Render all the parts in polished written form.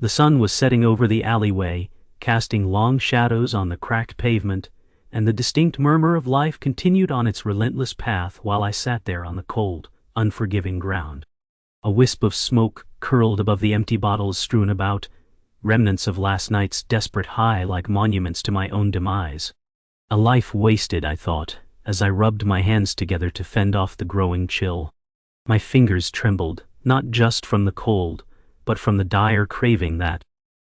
The sun was setting over the alleyway, casting long shadows on the cracked pavement, and the distinct murmur of life continued on its relentless path while I sat there on the cold, unforgiving ground. A wisp of smoke curled above the empty bottles strewn about, remnants of last night's desperate high like monuments to my own demise. A life wasted, I thought, as I rubbed my hands together to fend off the growing chill. My fingers trembled, not just from the cold, but from the dire craving that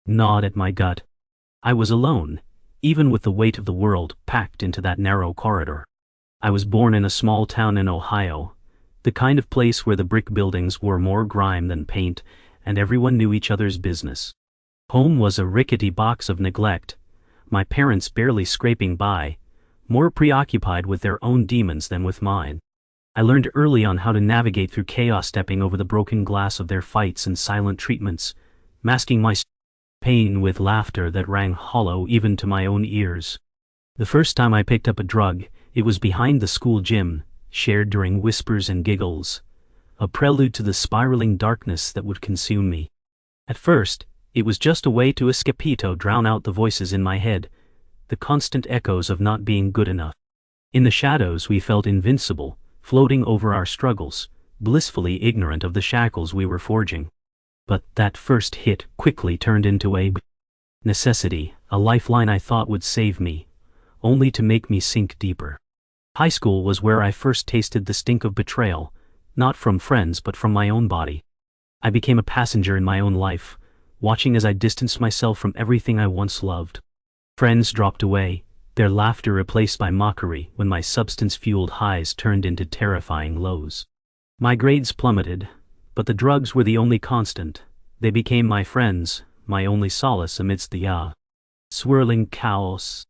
gnawed at my gut. I was alone, even with the weight of the world packed into that narrow corridor. I was born in a small town in Ohio, the kind of place where the brick buildings wore more grime than paint, and everyone knew each other's business. Home was a rickety box of neglect, my parents barely scraping by, more preoccupied with their own demons than with mine. I learned early on how to navigate through chaos, stepping over the broken glass of their fights and silent treatments, masking my pain with laughter that rang hollow even to my own ears. The first time I picked up a drug, it was behind the school gym, shared during whispers and giggles, a prelude to the spiraling darkness that would consume me. At first, it was just a way to drown out the voices in my head, the constant echoes of not being good enough. In the shadows we felt invincible, floating over our struggles, blissfully ignorant of the shackles we were forging. But that first hit quickly turned into a necessity, a lifeline I thought would save me, only to make me sink deeper. High school was where I first tasted the stink of betrayal, not from friends but from my own body. I became a passenger in my own life, watching as I distanced myself from everything I once loved. Friends dropped away, their laughter replaced by mockery when my substance-fueled highs turned into terrifying lows. My grades plummeted, but the drugs were the only constant. They became my friends, my only solace amidst the swirling chaos.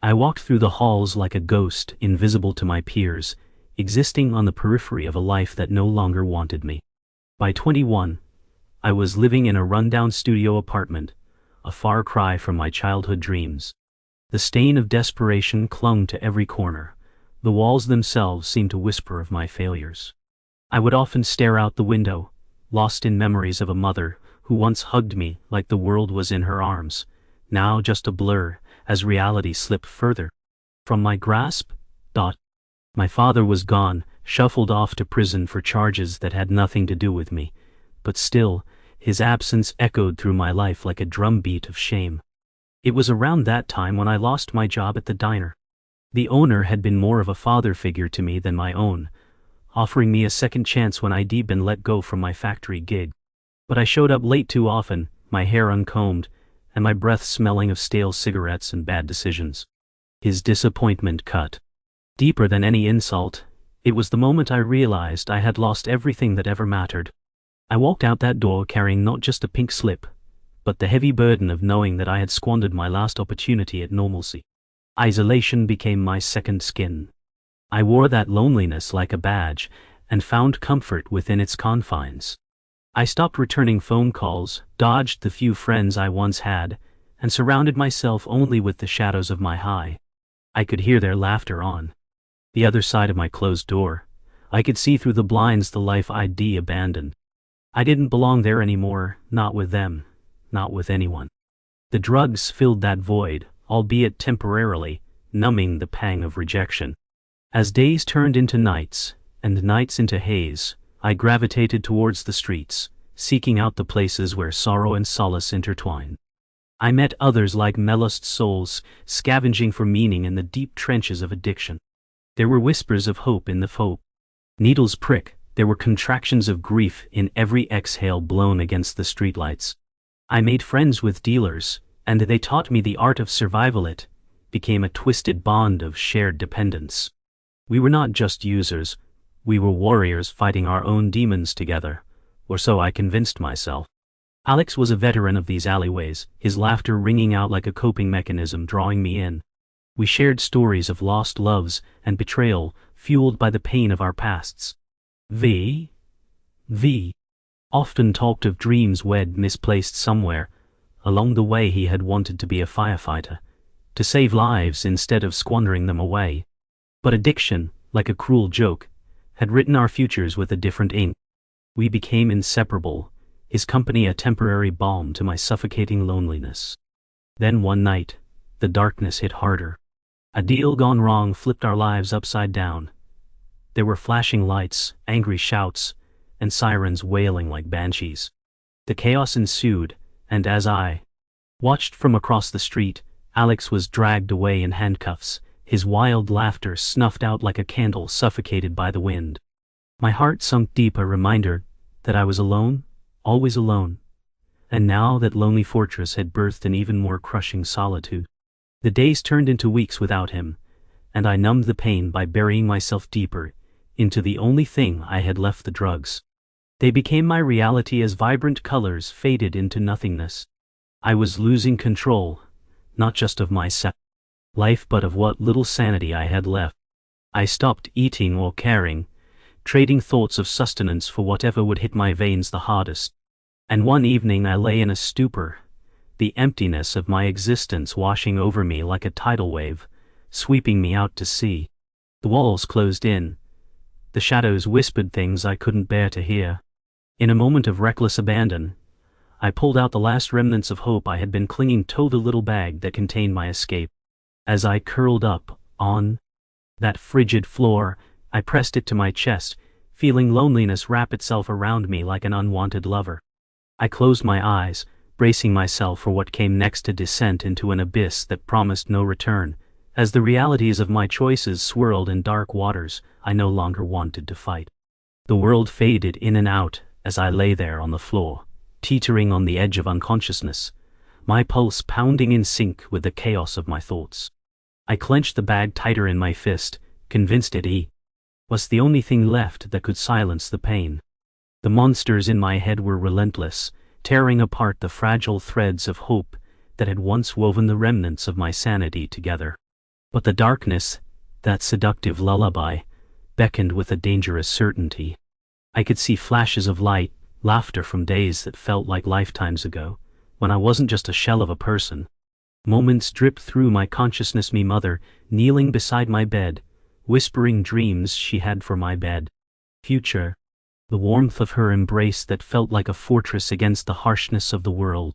I walked through the halls like a ghost, invisible to my peers, existing on the periphery of a life that no longer wanted me. By 21, I was living in a rundown studio apartment, a far cry from my childhood dreams. The stain of desperation clung to every corner. The walls themselves seemed to whisper of my failures. I would often stare out the window, lost in memories of a mother who once hugged me like the world was in her arms, now just a blur as reality slipped further from my grasp. My father was gone, shuffled off to prison for charges that had nothing to do with me, but still, his absence echoed through my life like a drumbeat of shame. It was around that time when I lost my job at the diner. The owner had been more of a father figure to me than my own, offering me a second chance when I'd been let go from my factory gig. But I showed up late too often, my hair uncombed, and my breath smelling of stale cigarettes and bad decisions. His disappointment cut deeper than any insult. It was the moment I realized I had lost everything that ever mattered. I walked out that door carrying not just a pink slip, but the heavy burden of knowing that I had squandered my last opportunity at normalcy. Isolation became my second skin. I wore that loneliness like a badge, and found comfort within its confines. I stopped returning phone calls, dodged the few friends I once had, and surrounded myself only with the shadows of my high. I could hear their laughter on the other side of my closed door. I could see through the blinds the life I'd abandoned. I didn't belong there anymore, not with them, not with anyone. The drugs filled that void, albeit temporarily, numbing the pang of rejection. As days turned into nights, and nights into haze, I gravitated towards the streets, seeking out the places where sorrow and solace intertwine. I met others like mellowed souls, scavenging for meaning in the deep trenches of addiction. There were whispers of hope in the foe. Needles prick, there were contractions of grief in every exhale blown against the streetlights. I made friends with dealers, and they taught me the art of survival. It became a twisted bond of shared dependence. We were not just users, we were warriors fighting our own demons together, or so I convinced myself. Alex was a veteran of these alleyways, his laughter ringing out like a coping mechanism drawing me in. We shared stories of lost loves and betrayal, fueled by the pain of our pasts. V often talked of dreams we'd misplaced somewhere. Along the way he had wanted to be a firefighter, to save lives instead of squandering them away. But addiction, like a cruel joke, had written our futures with a different ink. We became inseparable, his company a temporary balm to my suffocating loneliness. Then one night, the darkness hit harder. A deal gone wrong flipped our lives upside down. There were flashing lights, angry shouts, and sirens wailing like banshees. The chaos ensued, and as I watched from across the street, Alex was dragged away in handcuffs, his wild laughter snuffed out like a candle suffocated by the wind. My heart sunk deep, a reminder that I was alone, always alone. And now that lonely fortress had birthed an even more crushing solitude. The days turned into weeks without him, and I numbed the pain by burying myself deeper into the only thing I had left, the drugs. They became my reality as vibrant colors faded into nothingness. I was losing control, not just of my life but of what little sanity I had left. I stopped eating or caring, trading thoughts of sustenance for whatever would hit my veins the hardest. And one evening I lay in a stupor, the emptiness of my existence washing over me like a tidal wave, sweeping me out to sea. The walls closed in. The shadows whispered things I couldn't bear to hear. In a moment of reckless abandon, I pulled out the last remnants of hope I had been clinging to, the little bag that contained my escape. As I curled up on that frigid floor, I pressed it to my chest, feeling loneliness wrap itself around me like an unwanted lover. I closed my eyes, bracing myself for what came next, a descent into an abyss that promised no return. As the realities of my choices swirled in dark waters I no longer wanted to fight. The world faded in and out as I lay there on the floor, teetering on the edge of unconsciousness, my pulse pounding in sync with the chaos of my thoughts. I clenched the bag tighter in my fist, convinced it was the only thing left that could silence the pain. The monsters in my head were relentless, tearing apart the fragile threads of hope that had once woven the remnants of my sanity together. But the darkness, that seductive lullaby, beckoned with a dangerous certainty. I could see flashes of light, laughter from days that felt like lifetimes ago, when I wasn't just a shell of a person. Moments dripped through my consciousness, me mother, kneeling beside my bed, whispering dreams she had for my future. The warmth of her embrace that felt like a fortress against the harshness of the world.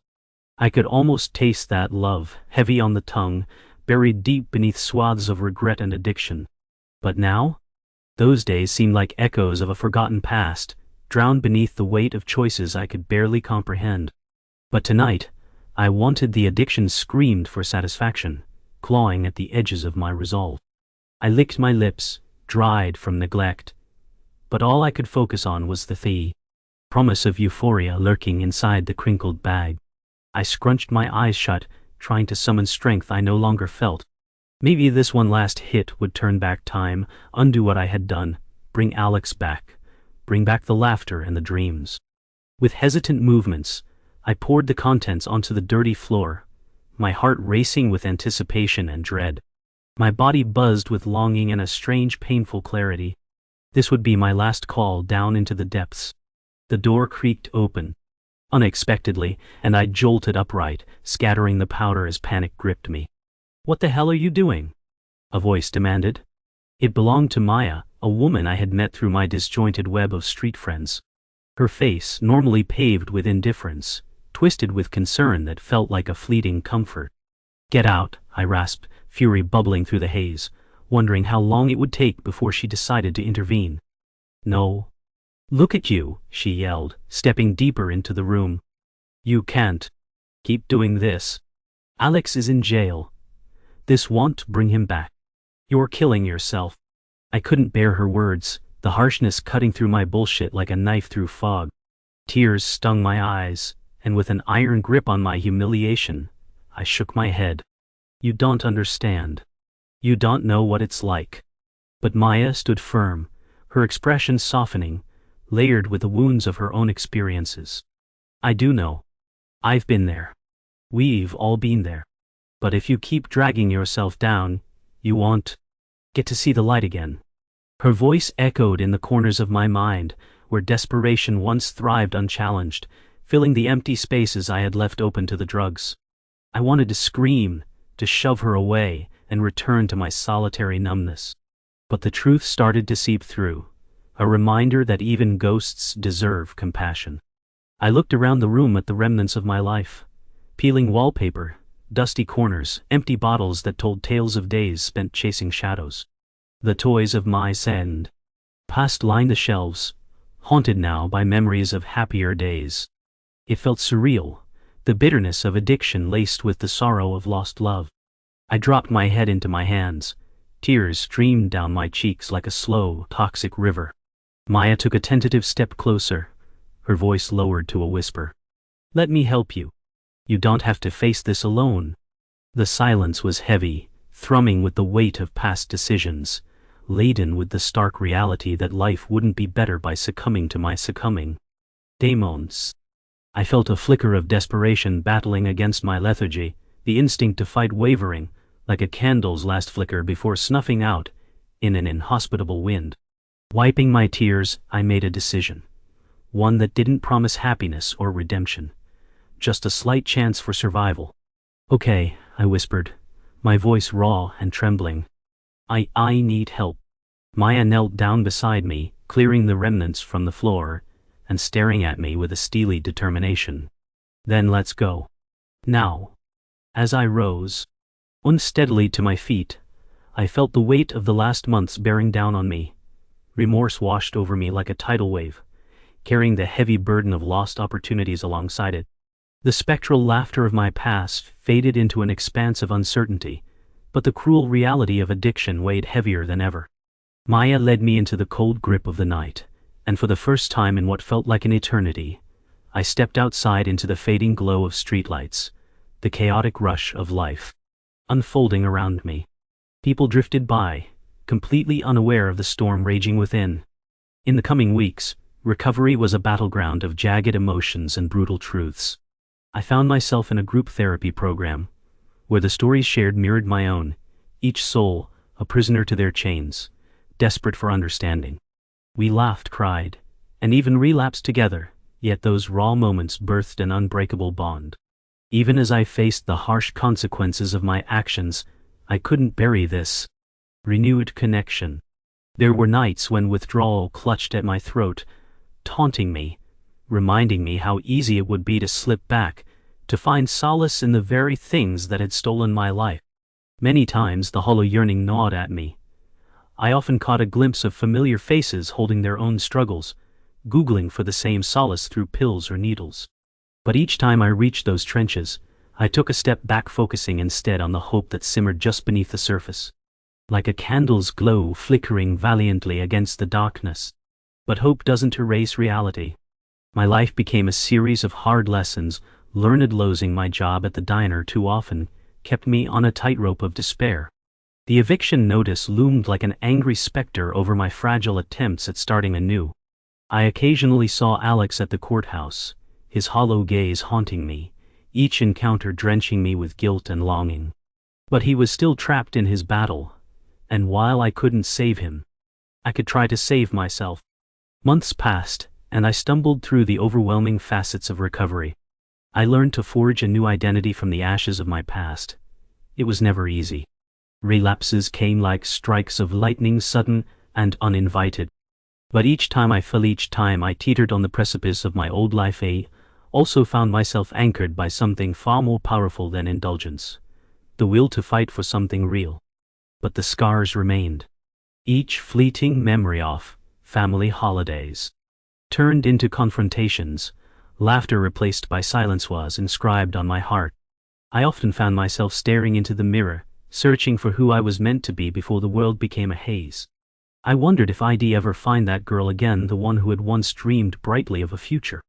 I could almost taste that love, heavy on the tongue, buried deep beneath swaths of regret and addiction. But now? Those days seemed like echoes of a forgotten past, drowned beneath the weight of choices I could barely comprehend. But tonight, I wanted. The addiction screamed for satisfaction, clawing at the edges of my resolve. I licked my lips, dried from neglect, but all I could focus on was the promise of euphoria lurking inside the crinkled bag. I scrunched my eyes shut, trying to summon strength I no longer felt. Maybe this one last hit would turn back time, undo what I had done, bring Alex back, bring back the laughter and the dreams. With hesitant movements, I poured the contents onto the dirty floor, my heart racing with anticipation and dread. My body buzzed with longing and a strange painful clarity. This would be my last call down into the depths. The door creaked open unexpectedly, and I jolted upright, scattering the powder as panic gripped me. "What the hell are you doing?" a voice demanded. It belonged to Maya, a woman I had met through my disjointed web of street friends. Her face, normally paved with indifference, twisted with concern that felt like a fleeting comfort. "Get out," I rasped, fury bubbling through the haze, wondering how long it would take before she decided to intervene. "No. Look at you," she yelled, stepping deeper into the room. "You can't keep doing this. Alex is in jail. This won't bring him back. You're killing yourself." I couldn't bear her words, the harshness cutting through my bullshit like a knife through fog. Tears stung my eyes, and with an iron grip on my humiliation, I shook my head. "You don't understand. You don't know what it's like." But Maya stood firm, her expression softening, layered with the wounds of her own experiences. "I do know. I've been there. We've all been there. But if you keep dragging yourself down, you won't get to see the light again." Her voice echoed in the corners of my mind, where desperation once thrived unchallenged, filling the empty spaces I had left open to the drugs. I wanted to scream, to shove her away, and return to my solitary numbness. But the truth started to seep through, a reminder that even ghosts deserve compassion. I looked around the room at the remnants of my life. Peeling wallpaper, dusty corners, empty bottles that told tales of days spent chasing shadows. The toys of my send. Past lined the shelves, haunted now by memories of happier days. It felt surreal, the bitterness of addiction laced with the sorrow of lost love. I dropped my head into my hands. Tears streamed down my cheeks like a slow, toxic river. Maya took a tentative step closer, her voice lowered to a whisper. "Let me help you. You don't have to face this alone." The silence was heavy, thrumming with the weight of past decisions, laden with the stark reality that life wouldn't be better by succumbing to my succumbing. Demons. I felt a flicker of desperation battling against my lethargy, the instinct to fight wavering, like a candle's last flicker before snuffing out in an inhospitable wind. Wiping my tears, I made a decision. One that didn't promise happiness or redemption. Just a slight chance for survival. "Okay," I whispered, my voice raw and trembling. I need help." Maya knelt down beside me, clearing the remnants from the floor, and staring at me with a steely determination. "Then let's go. Now." As I rose, unsteadily to my feet, I felt the weight of the last months bearing down on me. Remorse washed over me like a tidal wave, carrying the heavy burden of lost opportunities alongside it. The spectral laughter of my past faded into an expanse of uncertainty, but the cruel reality of addiction weighed heavier than ever. Maya led me into the cold grip of the night, and for the first time in what felt like an eternity, I stepped outside into the fading glow of streetlights, the chaotic rush of life unfolding around me. People drifted by, completely unaware of the storm raging within. In the coming weeks, recovery was a battleground of jagged emotions and brutal truths. I found myself in a group therapy program, where the stories shared mirrored my own, each soul a prisoner to their chains, desperate for understanding. We laughed, cried, and even relapsed together, yet those raw moments birthed an unbreakable bond. Even as I faced the harsh consequences of my actions, I couldn't bury this renewed connection. There were nights when withdrawal clutched at my throat, taunting me, reminding me how easy it would be to slip back, to find solace in the very things that had stolen my life. Many times the hollow yearning gnawed at me. I often caught a glimpse of familiar faces holding their own struggles, googling for the same solace through pills or needles. But each time I reached those trenches, I took a step back, focusing instead on the hope that simmered just beneath the surface. Like a candle's glow flickering valiantly against the darkness. But hope doesn't erase reality. My life became a series of hard lessons, learned losing my job at the diner too often kept me on a tightrope of despair. The eviction notice loomed like an angry specter over my fragile attempts at starting anew. I occasionally saw Alex at the courthouse, his hollow gaze haunting me, each encounter drenching me with guilt and longing. But he was still trapped in his battle, and while I couldn't save him, I could try to save myself. Months passed, and I stumbled through the overwhelming facets of recovery. I learned to forge a new identity from the ashes of my past. It was never easy. Relapses came like strikes of lightning, sudden and uninvited. But each time I teetered on the precipice of my old life. I also found myself anchored by something far more powerful than indulgence, the will to fight for something real. But the scars remained. Each fleeting memory of family holidays turned into confrontations. Laughter replaced by silence was inscribed on my heart. I often found myself staring into the mirror, searching for who I was meant to be before the world became a haze. I wondered if I'd ever find that girl again, the one who had once dreamed brightly of a future.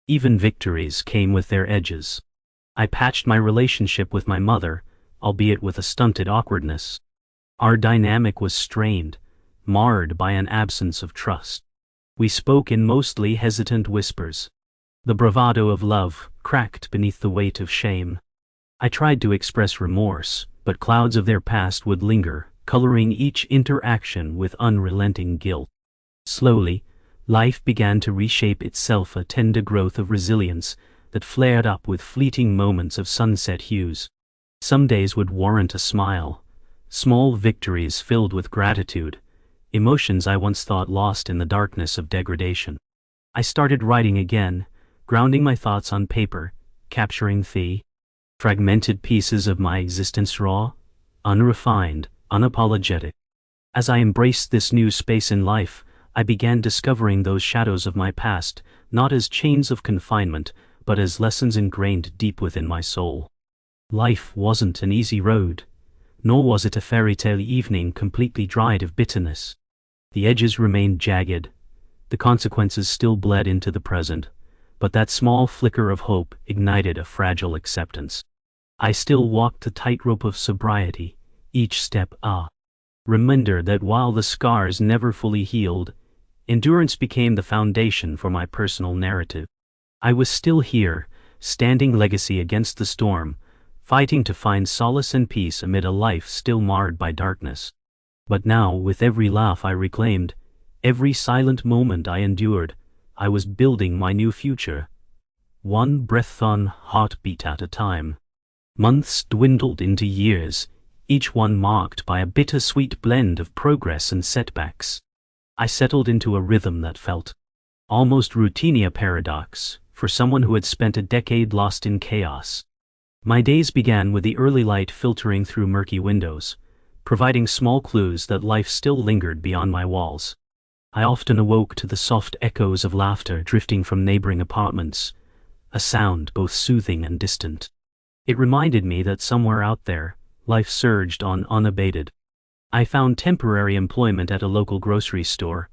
Even victories came with their edges. I patched my relationship with my mother, albeit with a stunted awkwardness. Our dynamic was strained, marred by an absence of trust. We spoke in mostly hesitant whispers. The bravado of love cracked beneath the weight of shame. I tried to express remorse, but clouds of their past would linger, coloring each interaction with unrelenting guilt. Slowly, life began to reshape itself, a tender growth of resilience that flared up with fleeting moments of sunset hues. Some days would warrant a smile, small victories filled with gratitude, emotions I once thought lost in the darkness of degradation. I started writing again, grounding my thoughts on paper, capturing the fragmented pieces of my existence raw, unrefined, unapologetic. As I embraced this new space in life, I began discovering those shadows of my past, not as chains of confinement, but as lessons ingrained deep within my soul. Life wasn't an easy road, nor was it a fairy tale evening completely dried of bitterness. The edges remained jagged, the consequences still bled into the present, but that small flicker of hope ignited a fragile acceptance. I still walked the tightrope of sobriety, each step a reminder that while the scars never fully healed, endurance became the foundation for my personal narrative. I was still here, standing legacy against the storm, fighting to find solace and peace amid a life still marred by darkness. But now, with every laugh I reclaimed, every silent moment I endured, I was building my new future, one breath-on heartbeat at a time. Months dwindled into years, each one marked by a bittersweet blend of progress and setbacks. I settled into a rhythm that felt almost routine, a paradox for someone who had spent a decade lost in chaos. My days began with the early light filtering through murky windows, providing small clues that life still lingered beyond my walls. I often awoke to the soft echoes of laughter drifting from neighboring apartments, a sound both soothing and distant. It reminded me that somewhere out there, life surged on unabated. I found temporary employment at a local grocery store,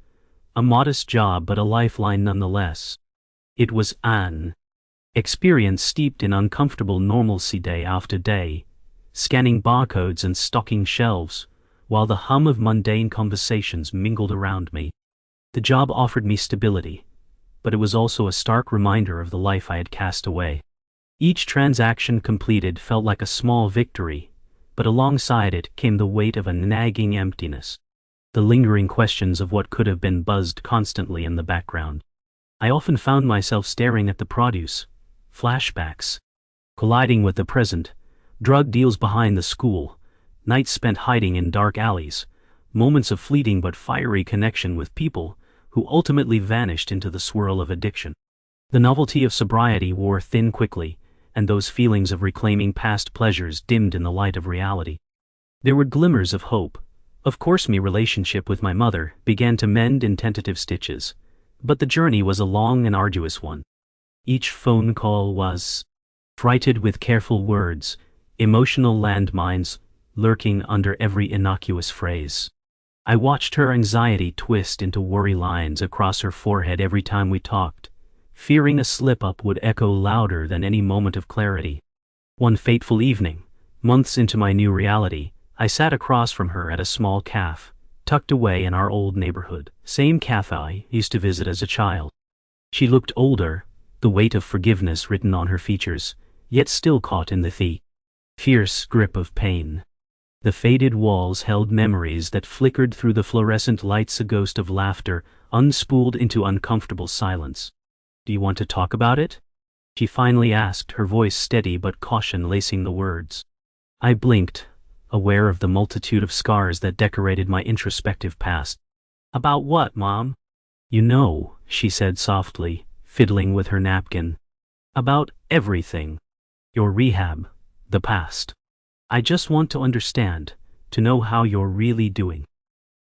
a modest job but a lifeline nonetheless. It was an experience steeped in uncomfortable normalcy day after day, scanning barcodes and stocking shelves, while the hum of mundane conversations mingled around me. The job offered me stability, but it was also a stark reminder of the life I had cast away. Each transaction completed felt like a small victory, but alongside it came the weight of a nagging emptiness. The lingering questions of what could have been buzzed constantly in the background. I often found myself staring at the produce, flashbacks, colliding with the present, drug deals behind the school, nights spent hiding in dark alleys, moments of fleeting but fiery connection with people who ultimately vanished into the swirl of addiction. The novelty of sobriety wore thin quickly, and those feelings of reclaiming past pleasures dimmed in the light of reality. There were glimmers of hope. Of course, my relationship with my mother began to mend in tentative stitches, but the journey was a long and arduous one. Each phone call was freighted with careful words, emotional landmines lurking under every innocuous phrase. I watched her anxiety twist into worry lines across her forehead every time we talked, fearing a slip-up would echo louder than any moment of clarity. One fateful evening, months into my new reality, I sat across from her at a small cafe, tucked away in our old neighborhood, same cafe I used to visit as a child. She looked older, the weight of forgiveness written on her features, yet still caught in the fierce grip of pain. The faded walls held memories that flickered through the fluorescent lights, a ghost of laughter unspooled into uncomfortable silence. "Do you want to talk about it?" she finally asked, her voice steady but caution lacing the words. I blinked, aware of the multitude of scars that decorated my introspective past. "About what, Mom?" "You know," she said softly, fiddling with her napkin. "About everything. Your rehab, the past. I just want to understand, to know how you're really doing."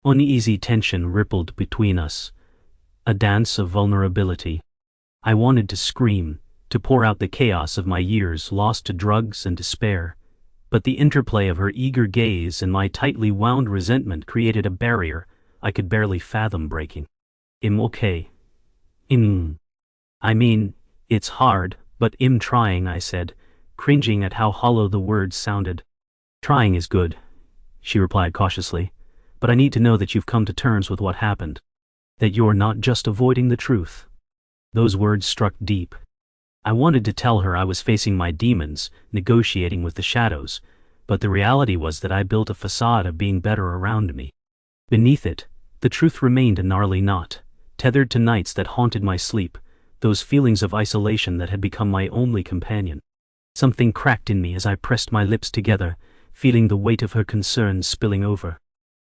Uneasy tension rippled between us, a dance of vulnerability. I wanted to scream, to pour out the chaos of my years lost to drugs and despair, but the interplay of her eager gaze and my tightly wound resentment created a barrier I could barely fathom breaking. "I'm okay. I mean, it's hard, but I'm trying," I said, cringing at how hollow the words sounded. "Trying is good," she replied cautiously, "but I need to know that you've come to terms with what happened. That you're not just avoiding the truth." Those words struck deep. I wanted to tell her I was facing my demons, negotiating with the shadows, but the reality was that I built a facade of being better around me. Beneath it, the truth remained a gnarly knot, tethered to nights that haunted my sleep, those feelings of isolation that had become my only companion. Something cracked in me as I pressed my lips together, feeling the weight of her concerns spilling over.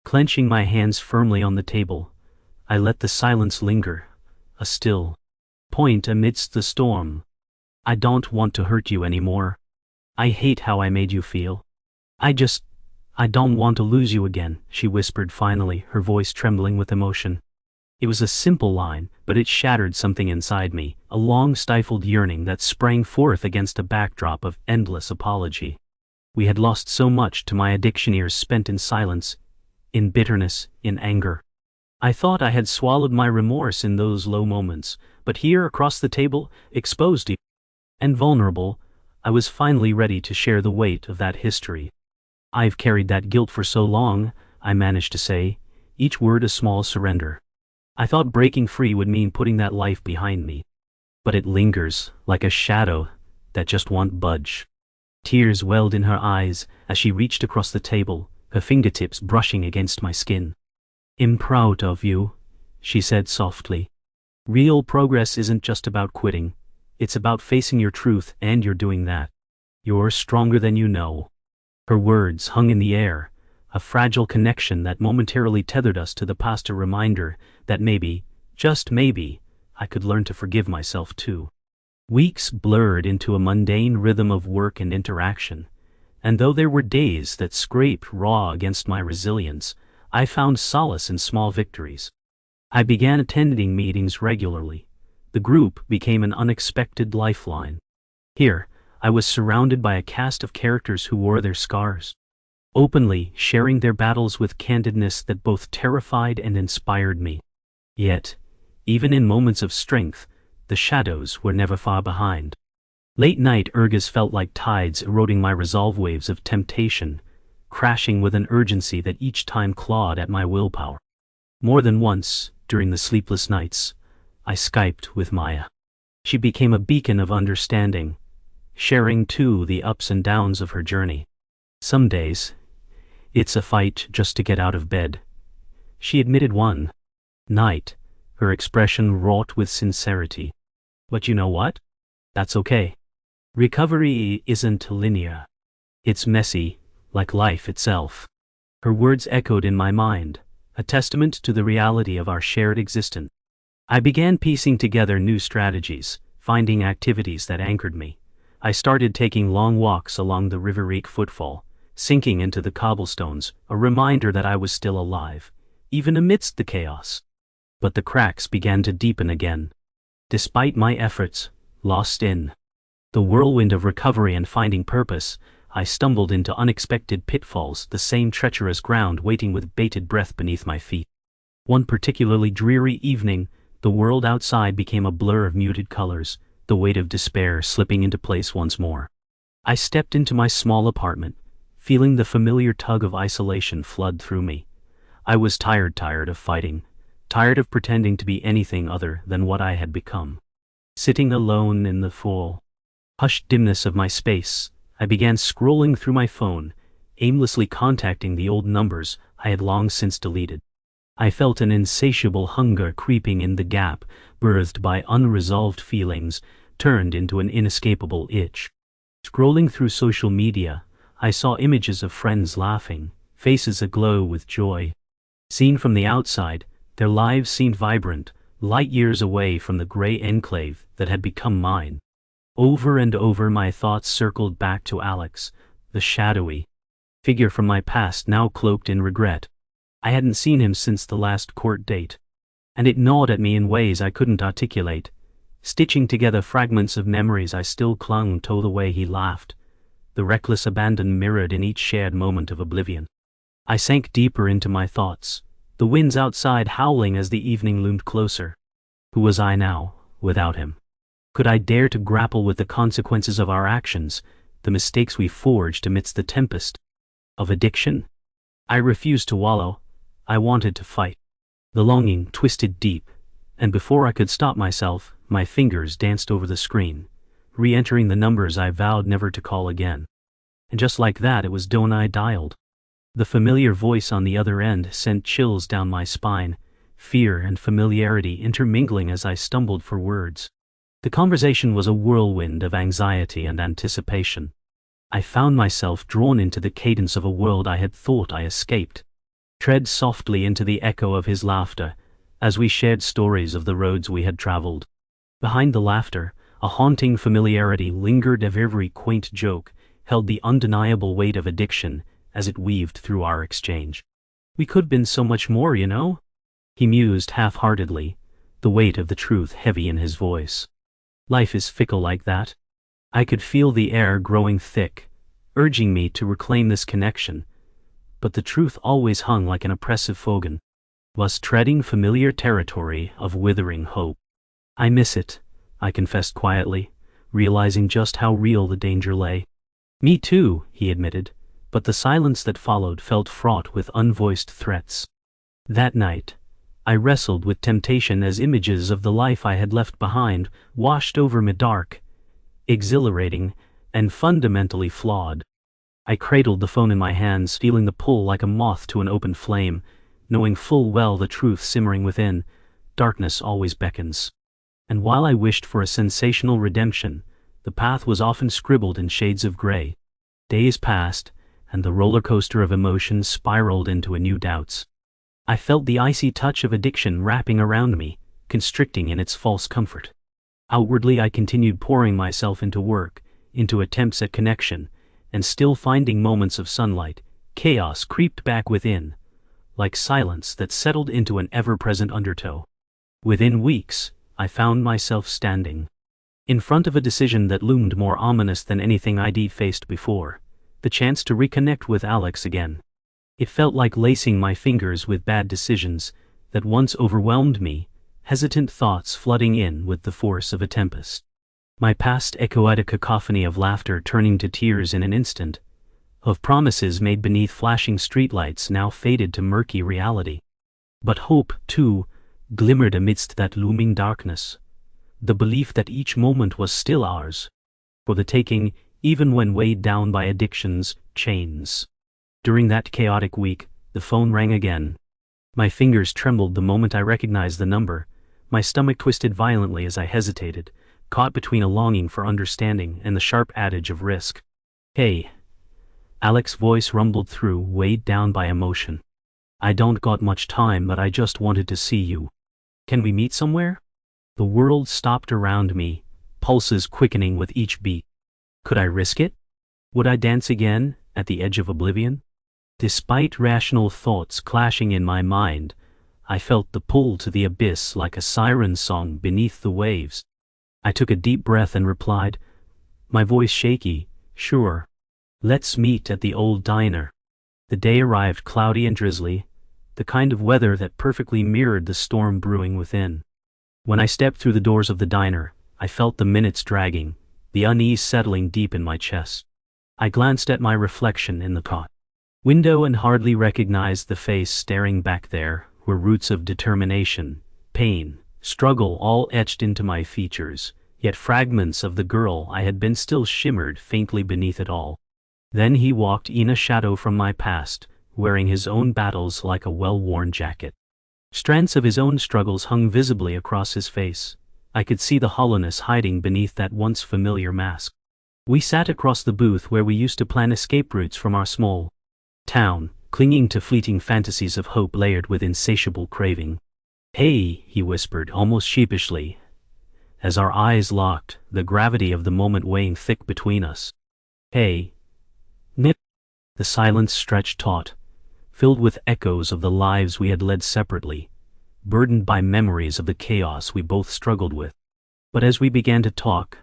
Clenching my hands firmly on the table, I let the silence linger, a still, point amidst the storm. I don't want to hurt you anymore. I hate how I made you feel. I don't want to lose you again, she whispered finally, her voice trembling with emotion. It was a simple line, but it shattered something inside me, a long stifled yearning that sprang forth against a backdrop of endless apology. We had lost so much to my addiction years spent in silence, in bitterness, in anger. I thought I had swallowed my remorse in those low moments, but here across the table, exposed and vulnerable, I was finally ready to share the weight of that history. I've carried that guilt for so long, I managed to say, each word a small surrender. I thought breaking free would mean putting that life behind me. But it lingers, like a shadow that just won't budge. Tears welled in her eyes as she reached across the table, her fingertips brushing against my skin. "I'm proud of you," she said softly. "Real progress isn't just about quitting. It's about facing your truth, and you're doing that. You're stronger than you know." Her words hung in the air, a fragile connection that momentarily tethered us to the past, a reminder that maybe, just maybe, I could learn to forgive myself too. Weeks blurred into a mundane rhythm of work and interaction, and though there were days that scraped raw against my resilience, I found solace in small victories. I began attending meetings regularly. The group became an unexpected lifeline. Here, I was surrounded by a cast of characters who wore their scars, openly sharing their battles with candidness that both terrified and inspired me. Yet, even in moments of strength, the shadows were never far behind. Late-night ergas felt like tides eroding my resolve, waves of temptation, crashing with an urgency that each time clawed at my willpower. More than once, during the sleepless nights, I Skyped with Maya. She became a beacon of understanding, sharing too the ups and downs of her journey. Some days, it's a fight just to get out of bed, she admitted one night, her expression wrought with sincerity. But you know what? That's okay. Recovery isn't linear. It's messy, like life itself. Her words echoed in my mind, a testament to the reality of our shared existence. I began piecing together new strategies, finding activities that anchored me. I started taking long walks along the Riverreek footfall, sinking into the cobblestones, a reminder that I was still alive, even amidst the chaos. But the cracks began to deepen again. Despite my efforts, lost in the whirlwind of recovery and finding purpose, I stumbled into unexpected pitfalls, the same treacherous ground waiting with bated breath beneath my feet. One particularly dreary evening, the world outside became a blur of muted colors, the weight of despair slipping into place once more. I stepped into my small apartment, feeling the familiar tug of isolation flood through me. I was tired of fighting, tired of pretending to be anything other than what I had become. Sitting alone in the full, hushed dimness of my space, I began scrolling through my phone, aimlessly contacting the old numbers I had long since deleted. I felt an insatiable hunger creeping in, the gap, birthed by unresolved feelings, turned into an inescapable itch. Scrolling through social media, I saw images of friends laughing, faces aglow with joy. Seen from the outside, their lives seemed vibrant, light years away from the gray enclave that had become mine. Over and over my thoughts circled back to Alex, the shadowy figure from my past now cloaked in regret. I hadn't seen him since the last court date, and it gnawed at me in ways I couldn't articulate, stitching together fragments of memories I still clung to. The way he laughed, the reckless abandon mirrored in each shared moment of oblivion. I sank deeper into my thoughts, the winds outside howling as the evening loomed closer. Who was I now, without him? Could I dare to grapple with the consequences of our actions, the mistakes we forged amidst the tempest of addiction? I refused to wallow. I wanted to fight. The longing twisted deep, and before I could stop myself, my fingers danced over the screen, re-entering the numbers I vowed never to call again. And just like that, it was Dawn I dialed. The familiar voice on the other end sent chills down my spine, fear and familiarity intermingling as I stumbled for words. The conversation was a whirlwind of anxiety and anticipation. I found myself drawn into the cadence of a world I had thought I escaped. Tread softly into the echo of his laughter, as we shared stories of the roads we had traveled. Behind the laughter, a haunting familiarity lingered of every quaint joke, held the undeniable weight of addiction as it weaved through our exchange. "We could been so much more, you know," he mused half-heartedly, the weight of the truth heavy in his voice. "Life is fickle like that." I could feel the air growing thick, urging me to reclaim this connection, but the truth always hung like an oppressive fogan, was treading familiar territory of withering hope. "I miss it," I confessed quietly, realizing just how real the danger lay. "Me too," he admitted, but the silence that followed felt fraught with unvoiced threats. That night, I wrestled with temptation as images of the life I had left behind washed over me, dark, exhilarating, and fundamentally flawed. I cradled the phone in my hands, feeling the pull like a moth to an open flame, knowing full well the truth simmering within. Darkness always beckons. And while I wished for a sensational redemption, the path was often scribbled in shades of gray. Days passed, and the roller coaster of emotions spiraled into new doubts. I felt the icy touch of addiction wrapping around me, constricting in its false comfort. Outwardly I continued pouring myself into work, into attempts at connection, and still finding moments of sunlight. Chaos creeped back within, like silence that settled into an ever-present undertow. Within weeks, I found myself standing in front of a decision that loomed more ominous than anything I'd faced before, the chance to reconnect with Alex again. It felt like lacing my fingers with bad decisions that once overwhelmed me, hesitant thoughts flooding in with the force of a tempest. My past echoed a cacophony of laughter turning to tears in an instant, of promises made beneath flashing streetlights now faded to murky reality. But hope, too, glimmered amidst that looming darkness, the belief that each moment was still ours, for the taking, even when weighed down by addiction's chains. During that chaotic week, the phone rang again. My fingers trembled the moment I recognized the number, my stomach twisted violently as I hesitated, caught between a longing for understanding and the sharp adage of risk. "Hey." Alex's voice rumbled through, weighed down by emotion. "I don't got much time, but I just wanted to see you. Can we meet somewhere?" The world stopped around me, pulses quickening with each beat. Could I risk it? Would I dance again, at the edge of oblivion? Despite rational thoughts clashing in my mind, I felt the pull to the abyss like a siren song beneath the waves. I took a deep breath and replied, my voice shaky, "Sure. Let's meet at the old diner." The day arrived cloudy and drizzly, the kind of weather that perfectly mirrored the storm brewing within. When I stepped through the doors of the diner, I felt the minutes dragging, the unease settling deep in my chest. I glanced at my reflection in the cot window and hardly recognized the face staring back there, were roots of determination, pain, struggle all etched into my features, yet fragments of the girl I had been still shimmered faintly beneath it all. Then he walked in a shadow from my past, wearing his own battles like a well-worn jacket. Strands of his own struggles hung visibly across his face. I could see the hollowness hiding beneath that once familiar mask. We sat across the booth where we used to plan escape routes from our small town, clinging to fleeting fantasies of hope layered with insatiable craving. "Hey," he whispered almost sheepishly, as our eyes locked, the gravity of the moment weighing thick between us. "Hey, Nip." The silence stretched taut, filled with echoes of the lives we had led separately, burdened by memories of the chaos we both struggled with. But as we began to talk,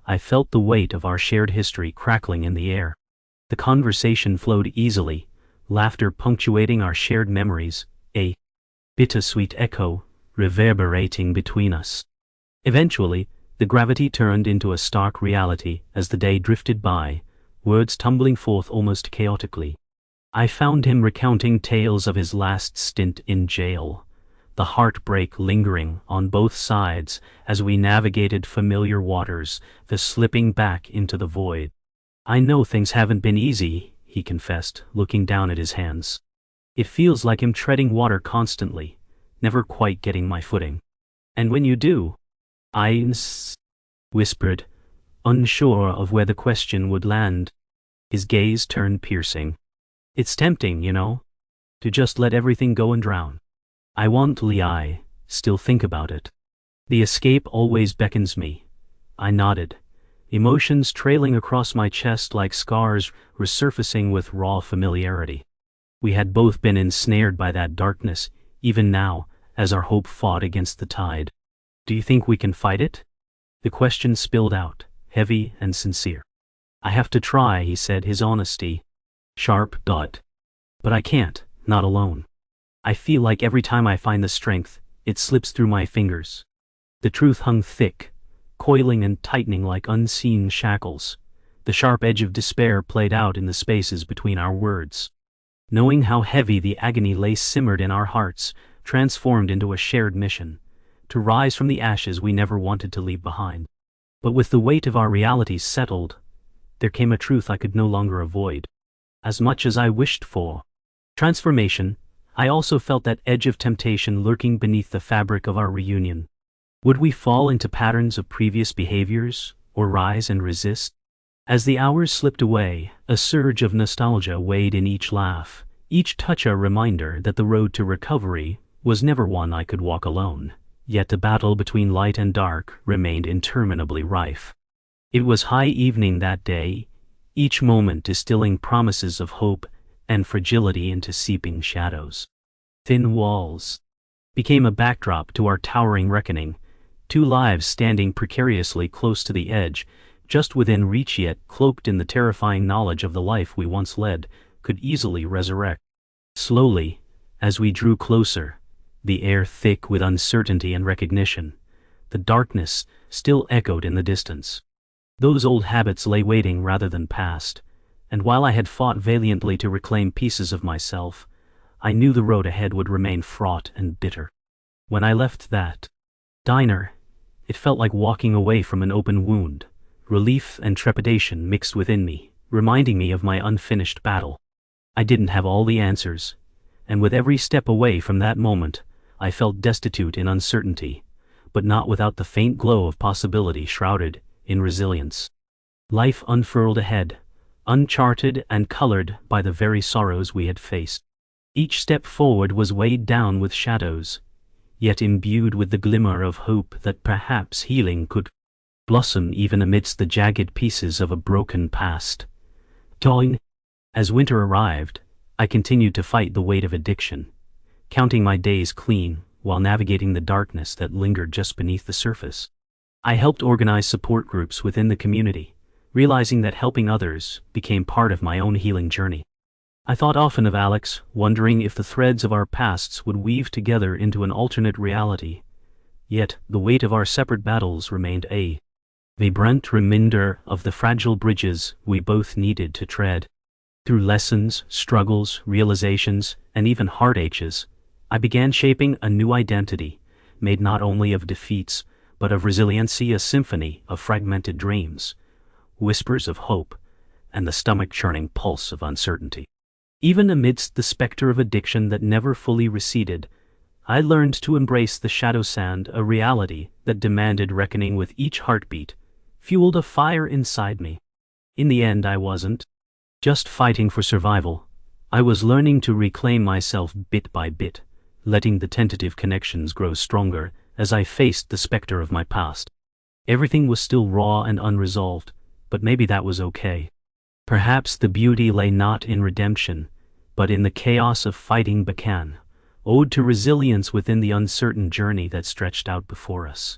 I felt the weight of our shared history crackling in the air. The conversation flowed easily, laughter punctuating our shared memories, a bittersweet echo reverberating between us. Eventually, the gravity turned into a stark reality as the day drifted by, words tumbling forth almost chaotically. I found him recounting tales of his last stint in jail, the heartbreak lingering on both sides as we navigated familiar waters, the slipping back into the void. "I know things haven't been easy," he confessed, looking down at his hands. "It feels like I'm treading water constantly, never quite getting my footing. And when you do," I whispered, unsure of where the question would land. His gaze turned piercing. "It's tempting, you know, to just let everything go and drown. I still think about it." The escape always beckons me. I nodded, emotions trailing across my chest like scars resurfacing with raw familiarity. We had both been ensnared by that darkness, even now, as our hope fought against the tide. Do you think we can fight it? The question spilled out, heavy and sincere. I have to try, he said, his honesty sharp. But I can't, not alone. I feel like every time I find the strength, it slips through my fingers. The truth hung thick, coiling and tightening like unseen shackles. The sharp edge of despair played out in the spaces between our words. Knowing how heavy the agony lay simmered in our hearts, transformed into a shared mission, to rise from the ashes we never wanted to leave behind. But with the weight of our realities settled, there came a truth I could no longer avoid. As much as I wished for transformation, I also felt that edge of temptation lurking beneath the fabric of our reunion. Would we fall into patterns of previous behaviors, or rise and resist? As the hours slipped away, a surge of nostalgia weighed in each laugh, each touch a reminder that the road to recovery was never one I could walk alone. Yet the battle between light and dark remained interminably rife. It was high evening that day, each moment distilling promises of hope and fragility into seeping shadows. Thin walls became a backdrop to our towering reckoning, two lives standing precariously close to the edge, just within reach yet cloaked in the terrifying knowledge of the life we once led, could easily resurrect. Slowly, as we drew closer, the air thick with uncertainty and recognition, the darkness still echoed in the distance. Those old habits lay waiting rather than passed, and while I had fought valiantly to reclaim pieces of myself, I knew the road ahead would remain fraught and bitter. When I left that diner, it felt like walking away from an open wound, relief and trepidation mixed within me, reminding me of my unfinished battle. I didn't have all the answers, and with every step away from that moment, I felt destitute in uncertainty, but not without the faint glow of possibility shrouded in resilience. Life unfurled ahead, uncharted and colored by the very sorrows we had faced. Each step forward was weighed down with shadows, yet imbued with the glimmer of hope that perhaps healing could blossom even amidst the jagged pieces of a broken past. As winter arrived, I continued to fight the weight of addiction, counting my days clean while navigating the darkness that lingered just beneath the surface. I helped organize support groups within the community, realizing that helping others became part of my own healing journey. I thought often of Alex, wondering if the threads of our pasts would weave together into an alternate reality. Yet the weight of our separate battles remained a vibrant reminder of the fragile bridges we both needed to tread. Through lessons, struggles, realizations, and even heartaches, I began shaping a new identity, made not only of defeats, but of resiliency, a symphony of fragmented dreams, whispers of hope, and the stomach-churning pulse of uncertainty. Even amidst the specter of addiction that never fully receded, I learned to embrace the shadow sand, a reality that demanded reckoning with each heartbeat, fueled a fire inside me. In the end, I wasn't just fighting for survival. I was learning to reclaim myself bit by bit, letting the tentative connections grow stronger as I faced the specter of my past. Everything was still raw and unresolved, but maybe that was okay. Perhaps the beauty lay not in redemption, but in the chaos of fighting Bacan, ode to resilience within the uncertain journey that stretched out before us.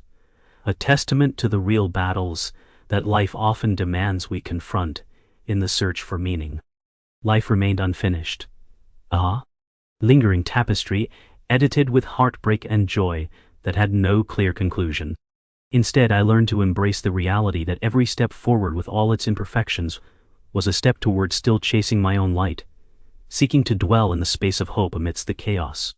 A testament to the real battles that life often demands we confront in the search for meaning. Life remained unfinished. Lingering tapestry, edited with heartbreak and joy that had no clear conclusion. Instead, I learned to embrace the reality that every step forward with all its imperfections was a step toward still chasing my own light, seeking to dwell in the space of hope amidst the chaos.